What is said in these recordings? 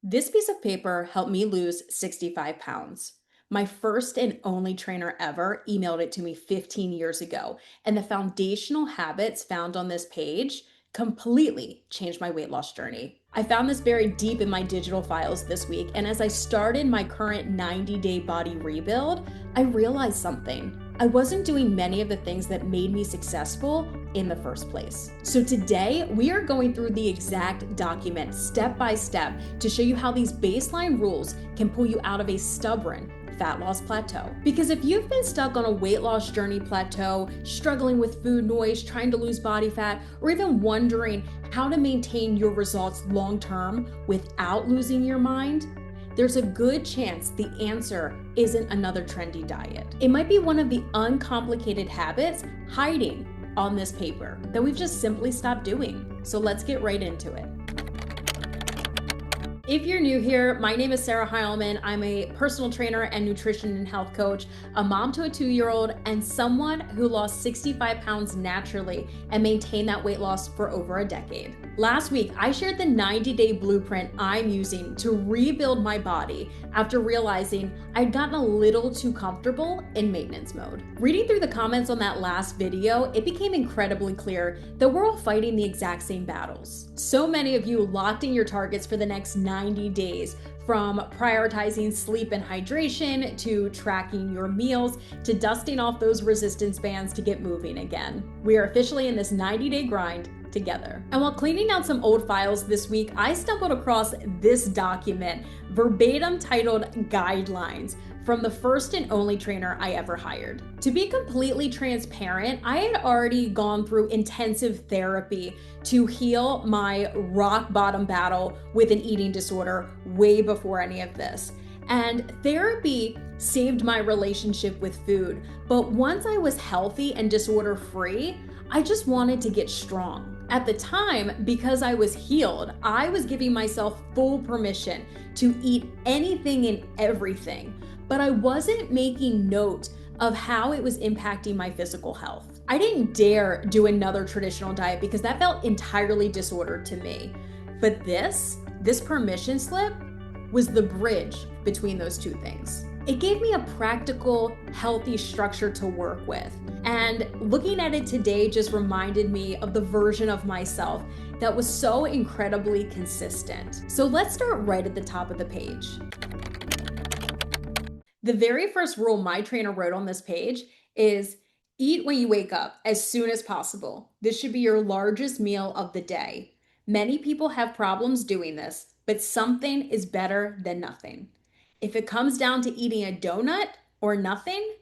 This piece of paper helped me lose 65 pounds. My first and only trainer ever emailed it to me 15 years ago, and the foundational habits found on this page completely changed my weight loss journey. I found this buried deep in my digital files this week, and as I started my current 90-day body rebuild, I realized something. I wasn't doing many of the things that made me successful in the first place. So today, we are going through the exact document step by step to show you how these baseline rules can pull you out of a stubborn fat loss plateau. Because if you've been stuck on a weight loss journey plateau, struggling with food noise, trying to lose body fat, or even wondering how to maintain your results long term without losing your mind, there's a good chance the answer isn't another trendy diet. It might be one of the uncomplicated habits hiding on this paper that we've just simply stopped doing. So let's get right into it. If you're new here, my name is Sarah Heilman. I'm a personal trainer and nutrition and health coach, a mom to a 2-year-old, and someone who lost 65 pounds naturally and maintained that weight loss for over a decade. Last week, I shared the 90-day blueprint I'm using to rebuild my body after realizing I'd gotten a little too comfortable in maintenance mode. Reading through the comments on that last video, it became incredibly clear that we're all fighting the exact same battles. So many of you locked in your targets for the next 90 days, from prioritizing sleep and hydration to tracking your meals to dusting off those resistance bands to get moving again. We are officially in this 90-day grind together. And while cleaning out some old files this week, I stumbled across this document, verbatim titled Guidelines, from the first and only trainer I ever hired. To be completely transparent, I had already gone through intensive therapy to heal my rock bottom battle with an eating disorder way before any of this. And therapy saved my relationship with food. But once I was healthy and disorder free, I just wanted to get strong. At the time, because I was healed, I was giving myself full permission to eat anything and everything, but I wasn't making note of how it was impacting my physical health. I didn't dare do another traditional diet because that felt entirely disordered to me. But this permission slip was the bridge between those two things. It gave me a practical, healthy structure to work with. And looking at it today just reminded me of the version of myself that was so incredibly consistent. So let's start right at the top of the page. The very first rule my trainer wrote on this page is eat when you wake up as soon as possible. This should be your largest meal of the day. Many people have problems doing this, but something is better than nothing. If it comes down to eating a donut or nothing,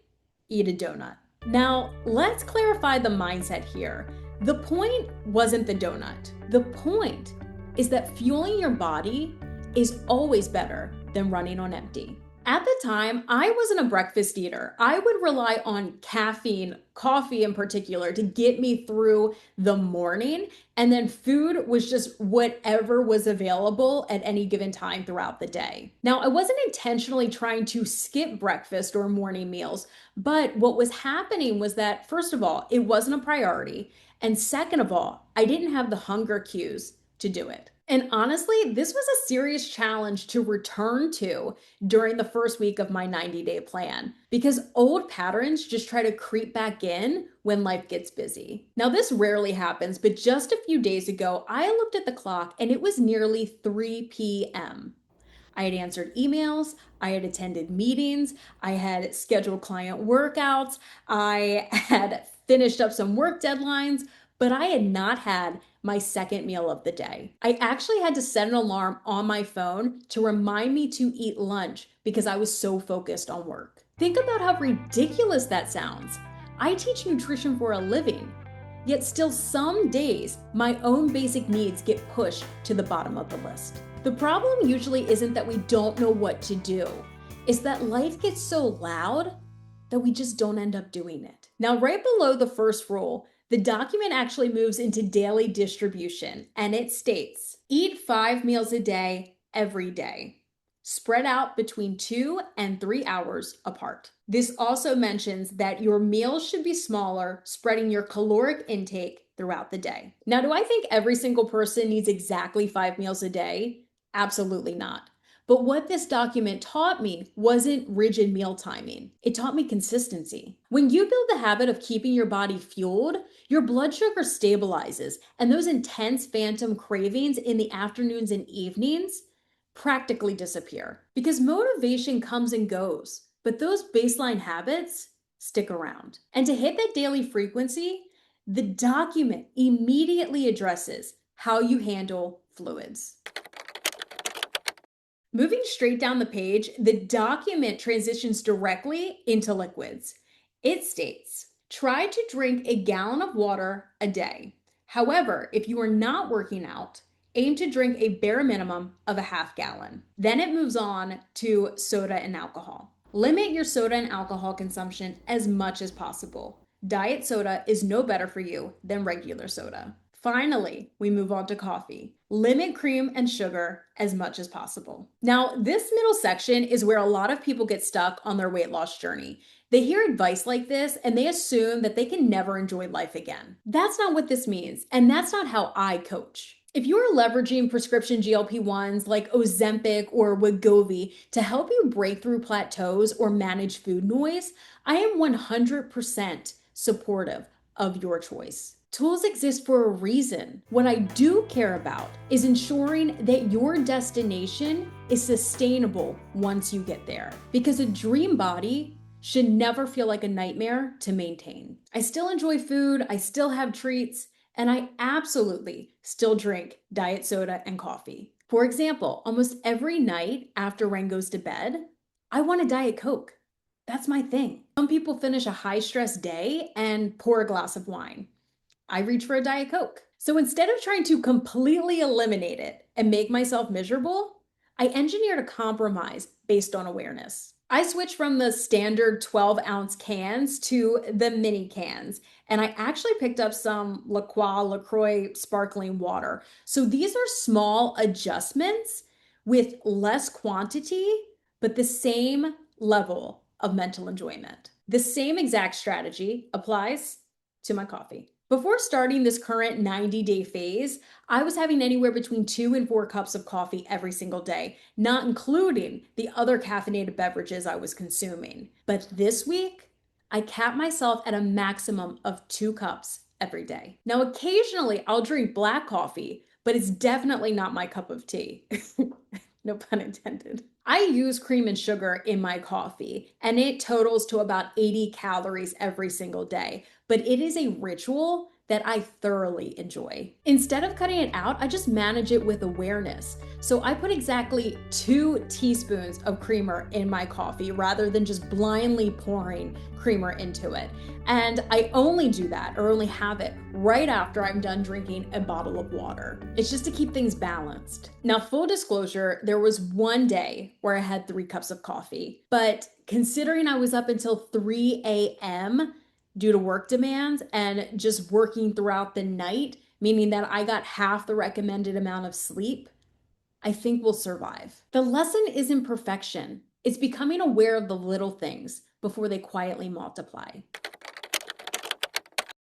eat a donut. Now, let's clarify the mindset here. The point wasn't the donut. The point is that fueling your body is always better than running on empty. At the time, I wasn't a breakfast eater. I would rely on caffeine, coffee in particular, to get me through the morning. And then food was just whatever was available at any given time throughout the day. Now, I wasn't intentionally trying to skip breakfast or morning meals, but what was happening was that, first of all, it wasn't a priority. And second of all, I didn't have the hunger cues to do it. And honestly, this was a serious challenge to return to during the first week of my 90-day plan, because old patterns just try to creep back in when life gets busy. Now, this rarely happens, but just a few days ago, I looked at the clock and it was nearly 3 p.m. I had answered emails, I had attended meetings, I had scheduled client workouts, I had finished up some work deadlines, but I had not had my second meal of the day. I actually had to set an alarm on my phone to remind me to eat lunch because I was so focused on work. Think about how ridiculous that sounds. I teach nutrition for a living, yet still some days my own basic needs get pushed to the bottom of the list. The problem usually isn't that we don't know what to do. It's that life gets so loud that we just don't end up doing it. Now, right below the first rule, the document actually moves into daily distribution, and it states, eat 5 meals a day every day, spread out between 2 and 3 hours apart. This also mentions that your meals should be smaller, spreading your caloric intake throughout the day. Now, do I think every single person needs exactly 5 meals a day? Absolutely not. But what this document taught me wasn't rigid meal timing. It taught me consistency. When you build the habit of keeping your body fueled, your blood sugar stabilizes, and those intense phantom cravings in the afternoons and evenings practically disappear because motivation comes and goes, but those baseline habits stick around. And to hit that daily frequency, the document immediately addresses how you handle fluids. Moving straight down the page, the document transitions directly into liquids. It states, try to drink a gallon of water a day. However, if you are not working out, aim to drink a bare minimum of a half gallon. Then it moves on to soda and alcohol. Limit your soda and alcohol consumption as much as possible. Diet soda is no better for you than regular soda. Finally, we move on to coffee. Limit cream and sugar as much as possible. Now, this middle section is where a lot of people get stuck on their weight loss journey. They hear advice like this and they assume that they can never enjoy life again. That's not what this means, and that's not how I coach. If you are leveraging prescription GLP-1s like Ozempic or Wegovy to help you break through plateaus or manage food noise, I am 100% supportive of your choice. Tools exist for a reason. What I do care about is ensuring that your destination is sustainable once you get there, because a dream body should never feel like a nightmare to maintain. I still enjoy food, I still have treats, and I absolutely still drink diet soda and coffee. For example, almost every night after Ren goes to bed, I want a Diet Coke. That's my thing. Some people finish a high-stress day and pour a glass of wine. I reach for a Diet Coke. So instead of trying to completely eliminate it and make myself miserable, I engineered a compromise based on awareness. I switched from the standard 12-ounce cans to the mini cans, and I actually picked up some LaCroix sparkling water. So these are small adjustments with less quantity, but the same level of mental enjoyment. The same exact strategy applies to my coffee. Before starting this current 90-day phase, I was having anywhere between 2 and 4 cups of coffee every single day, not including the other caffeinated beverages I was consuming. But this week, I capped myself at a maximum of 2 cups every day. Now, occasionally I'll drink black coffee, but it's definitely not my cup of tea. No pun intended. I use cream and sugar in my coffee, and it totals to about 80 calories every single day, but it is a ritual that I thoroughly enjoy. Instead of cutting it out, I just manage it with awareness. So I put exactly 2 teaspoons of creamer in my coffee rather than just blindly pouring creamer into it. And I only do that, or only have it, right after I'm done drinking a bottle of water. It's just to keep things balanced. Now, full disclosure, there was one day where I had 3 cups of coffee, but considering I was up until 3 a.m., due to work demands and just working throughout the night, meaning that I got half the recommended amount of sleep, I think we'll survive. The lesson isn't perfection. It's becoming aware of the little things before they quietly multiply.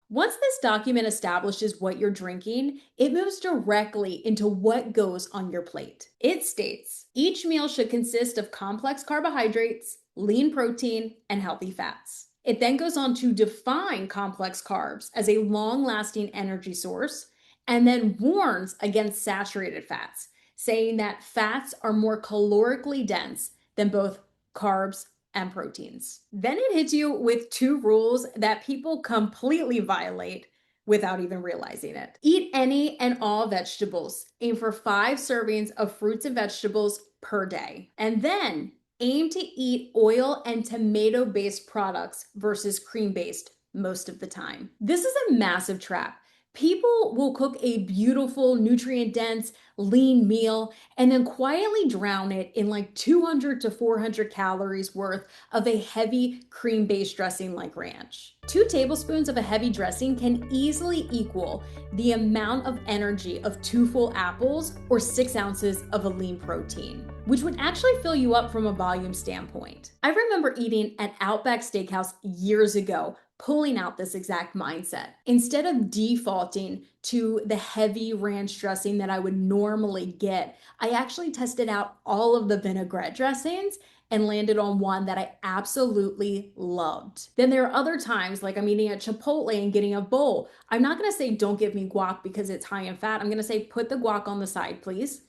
Once this document establishes what you're drinking, it moves directly into what goes on your plate. It states, each meal should consist of complex carbohydrates, lean protein, and healthy fats. It then goes on to define complex carbs as a long-lasting energy source, and then warns against saturated fats, saying that fats are more calorically dense than both carbs and proteins. Then it hits you with 2 rules that people completely violate without even realizing it. Eat any and all vegetables. Aim for 5 servings of fruits and vegetables per day. And then aim to eat oil and tomato-based products versus cream-based most of the time. This is a massive trap. People will cook a beautiful, nutrient-dense, lean meal and then quietly drown it in like 200 to 400 calories worth of a heavy cream-based dressing like ranch. 2 tablespoons of a heavy dressing can easily equal the amount of energy of 2 full apples or 6 ounces of a lean protein, which would actually fill you up from a volume standpoint. I remember eating at Outback Steakhouse years ago, pulling out this exact mindset. Instead of defaulting to the heavy ranch dressing that I would normally get, I actually tested out all of the vinaigrette dressings and landed on one that I absolutely loved. Then there are other times, like I'm eating at Chipotle and getting a bowl. I'm not gonna say don't give me guac because it's high in fat. I'm gonna say put the guac on the side, please.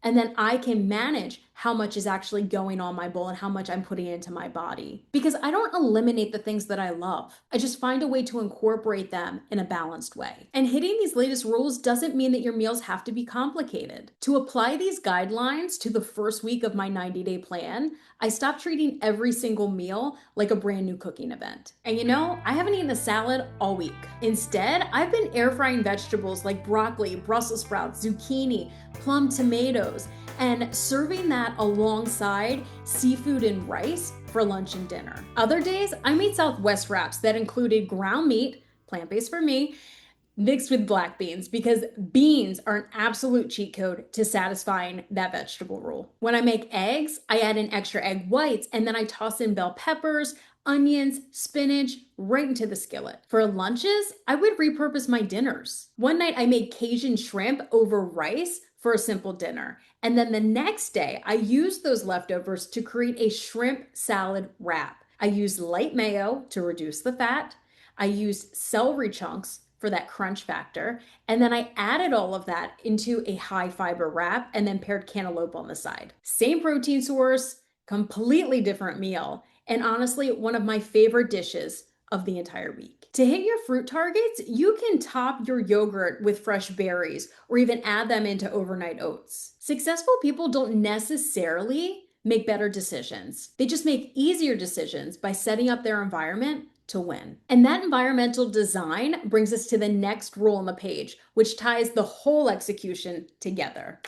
And then I can manage how much is actually going on my bowl and how much I'm putting into my body. Because I don't eliminate the things that I love. I just find a way to incorporate them in a balanced way. And hitting these latest rules doesn't mean that your meals have to be complicated. To apply these guidelines to the first week of my 90-day plan, I stopped treating every single meal like a brand new cooking event. And you know, I haven't eaten a salad all week. Instead, I've been air frying vegetables like broccoli, Brussels sprouts, zucchini, plum tomatoes, and serving that alongside seafood and rice for lunch and dinner. Other days, I made Southwest wraps that included ground meat, plant-based for me, mixed with black beans, because beans are an absolute cheat code to satisfying that vegetable rule. When I make eggs, I add in extra egg whites, and then I toss in bell peppers, onions, spinach, right into the skillet. For lunches, I would repurpose my dinners. One night I made Cajun shrimp over rice for a simple dinner. And then the next day, I used those leftovers to create a shrimp salad wrap. I used light mayo to reduce the fat. I used celery chunks for that crunch factor. And then I added all of that into a high fiber wrap and then paired cantaloupe on the side. Same protein source, completely different meal. And honestly, one of my favorite dishes of the entire week. To hit your fruit targets, you can top your yogurt with fresh berries or even add them into overnight oats. Successful people don't necessarily make better decisions. They just make easier decisions by setting up their environment to win. And that environmental design brings us to the next rule on the page, which ties the whole execution together.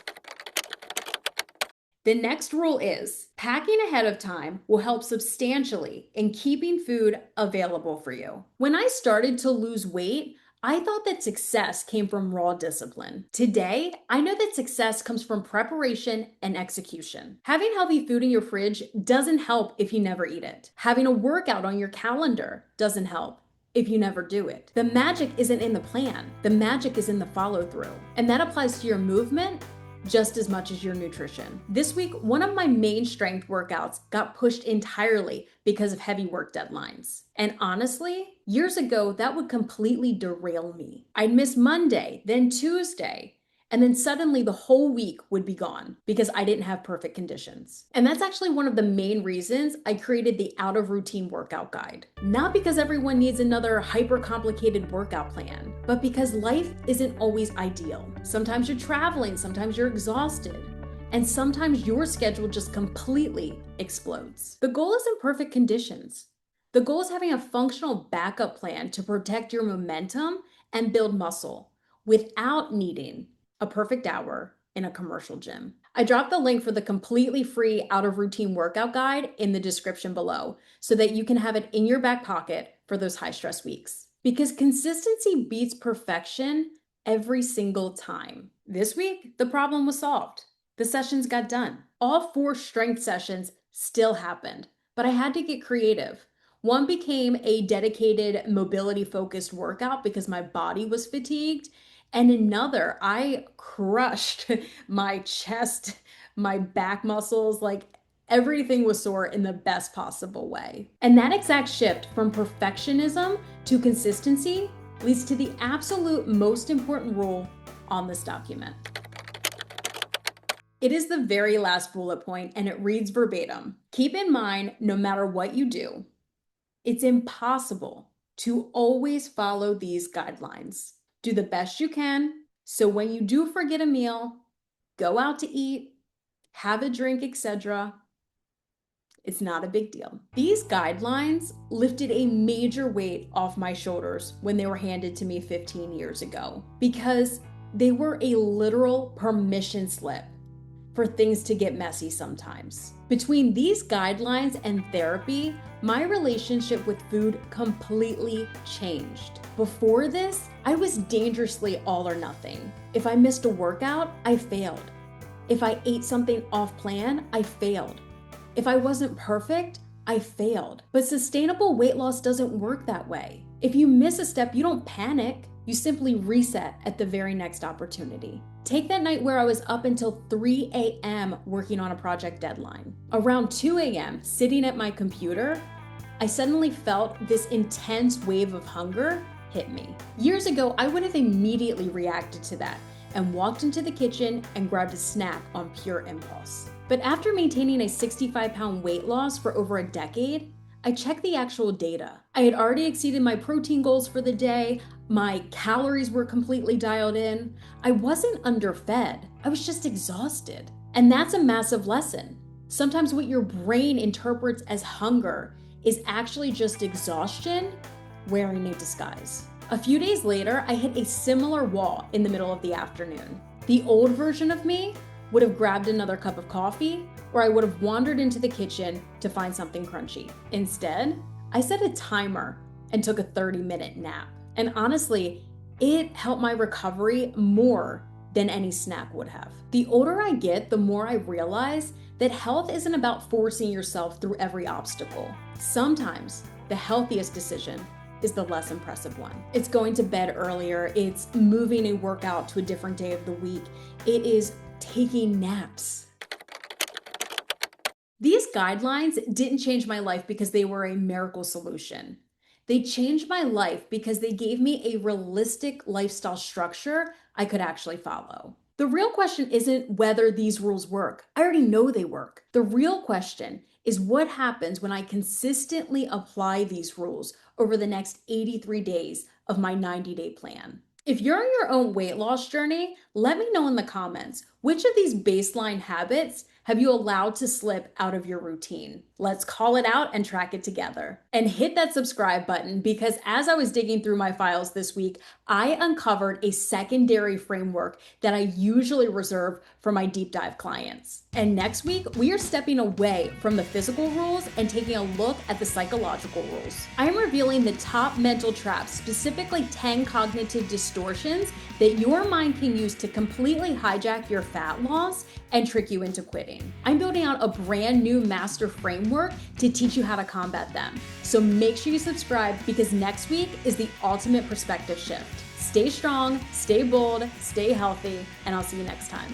The next rule is packing ahead of time will help substantially in keeping food available for you. When I started to lose weight, I thought that success came from raw discipline. Today, I know that success comes from preparation and execution. Having healthy food in your fridge doesn't help if you never eat it. Having a workout on your calendar doesn't help if you never do it. The magic isn't in the plan. The magic is in the follow through. And that applies to your movement just as much as your nutrition. This week, one of my main strength workouts got pushed entirely because of heavy work deadlines. And honestly, years ago, that would completely derail me. I'd miss Monday, then Tuesday, and then suddenly the whole week would be gone because I didn't have perfect conditions. And that's actually one of the main reasons I created the Out of Routine Workout Guide. Not because everyone needs another hyper complicated workout plan, but because life isn't always ideal. Sometimes you're traveling, sometimes you're exhausted, and sometimes your schedule just completely explodes. The goal isn't perfect conditions. The goal is having a functional backup plan to protect your momentum and build muscle without needing a perfect hour in a commercial gym. I dropped the link for the completely free Out of Routine Workout Guide in the description below so that you can have it in your back pocket for those high stress weeks. Because consistency beats perfection every single time. This week, the problem was solved. The sessions got done. All 4 strength sessions still happened, but I had to get creative. One became a dedicated mobility-focused workout because my body was fatigued. And another, I crushed my chest, my back muscles, like everything was sore in the best possible way. And that exact shift from perfectionism to consistency leads to the absolute most important rule on this document. It is the very last bullet point, and it reads verbatim. Keep in mind, no matter what you do, it's impossible to always follow these guidelines. Do the best you can, so when you do forget a meal, go out to eat, have a drink, etc., it's not a big deal. These guidelines lifted a major weight off my shoulders when they were handed to me 15 years ago, because they were a literal permission slip for things to get messy sometimes. Between these guidelines and therapy, my relationship with food completely changed. Before this, I was dangerously all or nothing. If I missed a workout, I failed. If I ate something off plan, I failed. If I wasn't perfect, I failed. But sustainable weight loss doesn't work that way. If you miss a step, you don't panic. You simply reset at the very next opportunity. Take that night where I was up until 3 a.m. working on a project deadline. Around 2 a.m., sitting at my computer, I suddenly felt this intense wave of hunger hit me. Years ago, I would have immediately reacted to that and walked into the kitchen and grabbed a snack on pure impulse. But after maintaining a 65-pound weight loss for over a decade, I checked the actual data. I had already exceeded my protein goals for the day, my calories were completely dialed in. I wasn't underfed, I was just exhausted. And that's a massive lesson. Sometimes what your brain interprets as hunger is actually just exhaustion wearing a disguise. A few days later, I hit a similar wall in the middle of the afternoon. The old version of me would have grabbed another cup of coffee, or I would have wandered into the kitchen to find something crunchy. Instead, I set a timer and took a 30-minute nap. And honestly, it helped my recovery more than any snack would have. The older I get, the more I realize that health isn't about forcing yourself through every obstacle. Sometimes the healthiest decision is the less impressive one. It's going to bed earlier, it's moving a workout to a different day of the week, it is taking naps. These guidelines didn't change my life because they were a miracle solution. They changed my life because they gave me a realistic lifestyle structure I could actually follow. The real question isn't whether these rules work. I already know they work. The real question is what happens when I consistently apply these rules over the next 83 days of my 90-day plan. If you're on your own weight loss journey, let me know in the comments, which of these baseline habits have you allowed to slip out of your routine? Let's call it out and track it together. And hit that subscribe button because as I was digging through my files this week, I uncovered a secondary framework that I usually reserve for my deep dive clients. And next week, we are stepping away from the physical rules and taking a look at the psychological rules. I am revealing the top mental traps, specifically 10 cognitive distortions that your mind can use to completely hijack your fat loss and trick you into quitting. I'm building out a brand new master framework to teach you how to combat them. So make sure you subscribe because next week is the ultimate perspective shift. Stay strong, stay bold, stay healthy, and I'll see you next time.